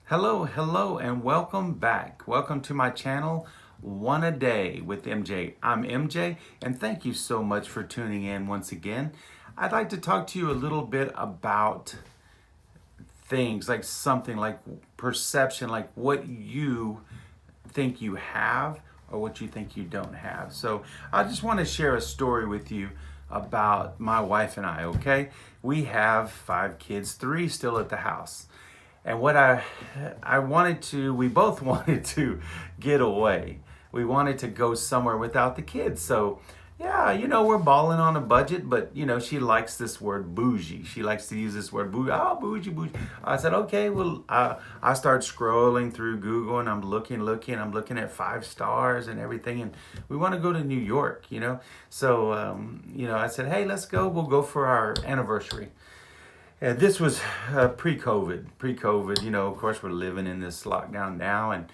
Hello, and welcome back. Welcome to my channel, One a Day with MJ. I'm MJ, and thank you so much for tuning in once again. I'd like to talk to you a little bit about things like something like perception, like what you think you have or what you think you don't have. So I just want to share a story with you about my wife and I, okay? We have 5 kids, 3 still at the house. And what I wanted to, we both wanted to get away. We wanted to go somewhere without the kids. So, yeah, we're balling on a budget, but, she likes this word bougie. She likes to use this word bougie. Oh, bougie, bougie. I said, okay, well, I start scrolling through Google and I'm looking, I'm looking at 5 stars and everything. And we want to go to New York. So, I said, hey, let's go. We'll go for our anniversary. And this was pre-COVID. Pre-COVID, of course, we're living in this lockdown now,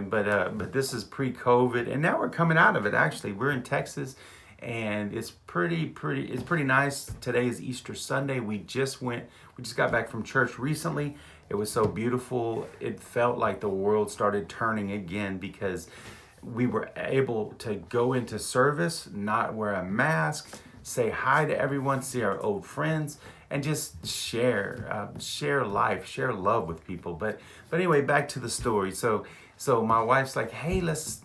but this is pre-COVID, and now we're coming out of it. Actually, we're in Texas, and it's pretty. It's pretty nice. Today is Easter Sunday. We just got back from church recently. It was so beautiful. It felt like the world started turning again because we were able to go into service, not wear a mask, say hi to everyone, see our old friends, and just share life, share love with people. But anyway, back to the story. So my wife's like, hey, let's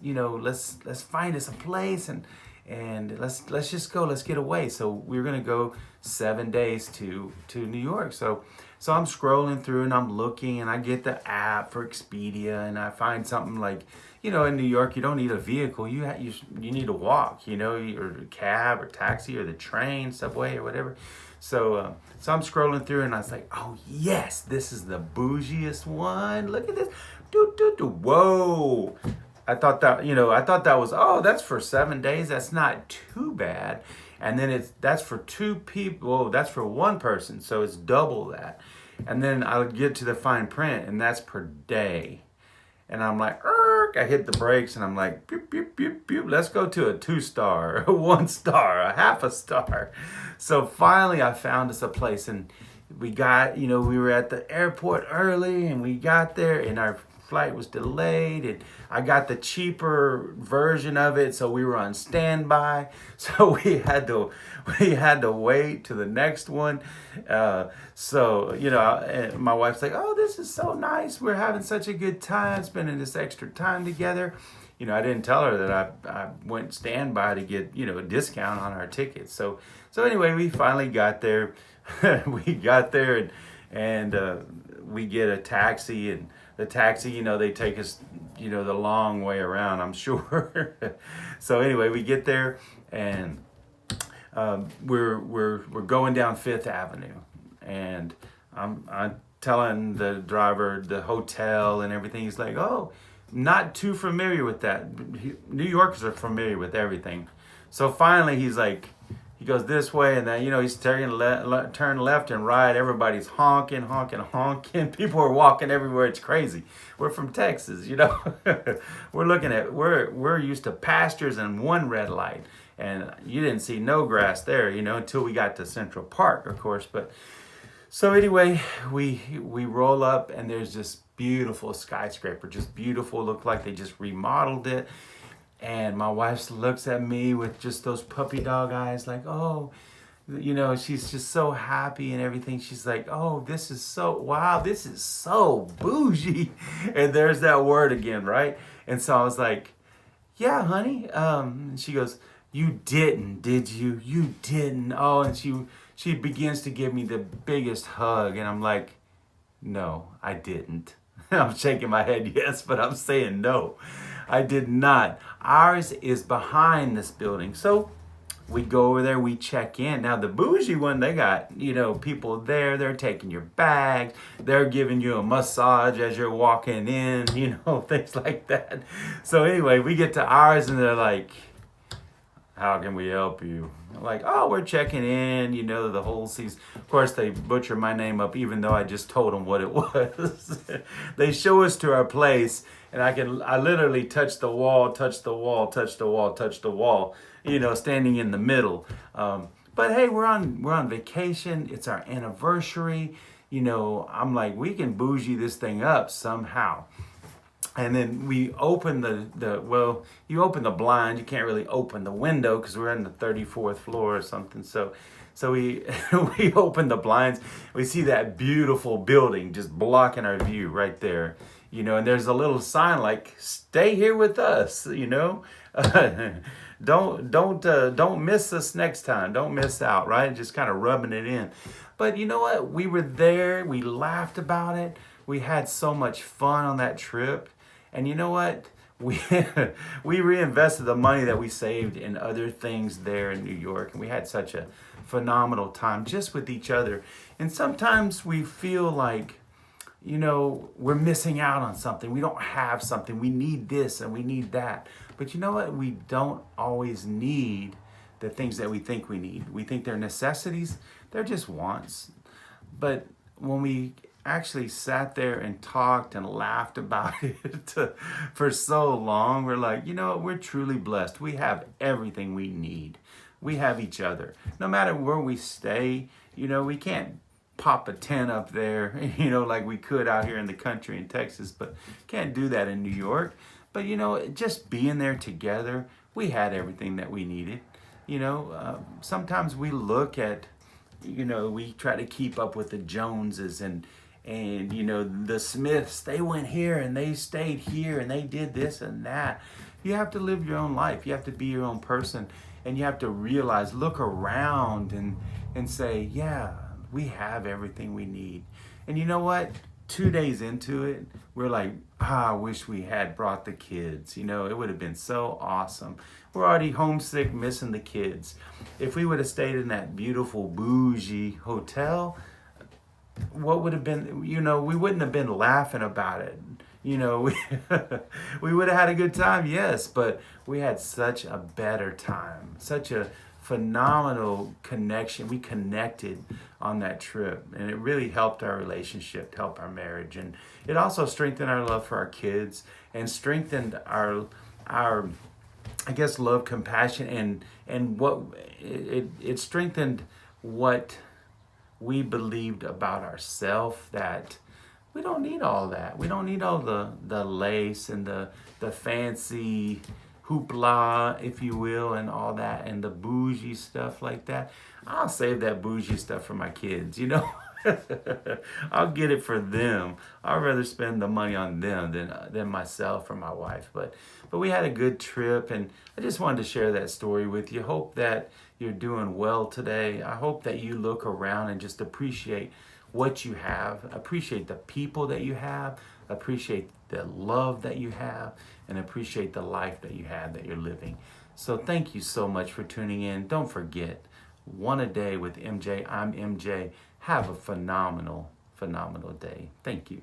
find us a place and let's just go, let's get away. So we're gonna go 7 days to New York. So I'm scrolling through and I'm looking and I get the app for Expedia and I find something like, in New York, you don't need a vehicle. You need to walk, or a cab or taxi or the train, subway or whatever. So I'm scrolling through and I was like, oh yes, this is the bougiest one. Look at this. Whoa. I thought that was, oh, that's for 7 days. That's not too bad. And then that's for 2 people. Oh, that's for 1 person. So it's double that. And then I would get to the fine print and that's per day. And I'm like, I hit the brakes and I'm like, pew, pew, pew, pew. Let's go to a 2-star, a 1-star, a half a star. So finally I found us a place and we got, we were at the airport early and we got there and our flight was delayed and I got the cheaper version of it, so we were on standby. So we had to wait to the next one. And my wife's like, "Oh, this is so nice. We're having such a good time spending this extra time together." I didn't tell her that I went standby to get a discount on our tickets. So anyway, we finally got there. We got there and we get a taxi and the taxi, they take us, the long way around, I'm sure. So anyway, we get there and we're going down 5th Avenue, and I'm telling the driver the hotel and everything. He's like, "Oh, not too familiar with that." New Yorkers are familiar with everything. So finally, he's like, he goes this way, and then he's turn left and right. Everybody's honking. People are walking everywhere. It's crazy. We're from Texas, we're used to pastures and 1 red light, and you didn't see no grass there, until we got to Central Park, of course. But so anyway, we roll up, and there's this beautiful skyscraper, just beautiful. Looked like they just remodeled it. And my wife looks at me with just those puppy dog eyes like, oh, she's just so happy and everything. She's like, oh, this is so bougie. And there's that word again, right? And so I was like, yeah, honey. And she goes, you didn't, did you? You didn't. Oh, and she begins to give me the biggest hug. And I'm like, no, I didn't. I'm shaking my head yes, but I'm saying no. I did not. Ours is behind this building. So we go over there, we check in. Now the bougie one, they got, people there, they're taking your bags, they're giving you a massage as you're walking in, things like that. So anyway, we get to ours and they're like, how can we help you? I'm like, oh, we're checking in, the whole season. Of course, they butcher my name up, even though I just told them what it was. They show us to our place, and I literally touch the wall, standing in the middle. But hey, we're on vacation. It's our anniversary. I'm like, we can bougie this thing up somehow. And then we open you open the blind. You can't really open the window because we're on the 34th floor or something. So we we open the blinds. We see that beautiful building just blocking our view right there. And there's a little sign like, "Stay here with us." Don't miss us next time. Don't miss out, right? Just kind of rubbing it in. But you know what? We were there. We laughed about it. We had so much fun on that trip. And you know what? We we reinvested the money that we saved in other things there in New York, and we had such a phenomenal time just with each other. And sometimes we feel like, we're missing out on something. We don't have something. We need this and we need that. But you know what? We don't always need the things that we think we need. We think they're necessities. They're just wants. But when we actually sat there and talked and laughed about it for so long, we're like, we're truly blessed. We have everything we need. We have each other. No matter where we stay, we can't pop a tent up there, like we could out here in the country in Texas, but can't do that in New York. But, just being there together, we had everything that we needed. Sometimes we look at, we try to keep up with the Joneses and the Smiths. They went here and they stayed here and they did this and that. You have to live your own life. You have to be your own person, and you have to realize, look around and say, yeah, we have everything we need. And you know what? 2 days into it, we're like, I wish we had brought the kids. It would have been so awesome. We're already homesick, missing the kids. If we would have stayed in that beautiful Boujee hotel, what would have been, we wouldn't have been laughing about it. We would have had a good time, yes, but we had such a better time, such a phenomenal connection. We connected on that trip, and it really helped our relationship, helped our marriage, and it also strengthened our love for our kids and strengthened our I guess love, compassion, and what it strengthened what we believed about ourselves, that we don't need all that. We don't need all the lace and the fancy hoopla, if you will, and all that, and the bougie stuff like that. I'll save that bougie stuff for my kids, I'll get it for them. I'd rather spend the money on them than myself or my wife. But we had a good trip, and I just wanted to share that story with you. Hope that you're doing well today. I hope that you look around and just appreciate what you have, appreciate the people that you have, appreciate the love that you have, and appreciate the life that you have, that you're living. So thank you so much for tuning in. Don't forget, One a Day with MJ. I'm MJ. Have a phenomenal, phenomenal day. Thank you.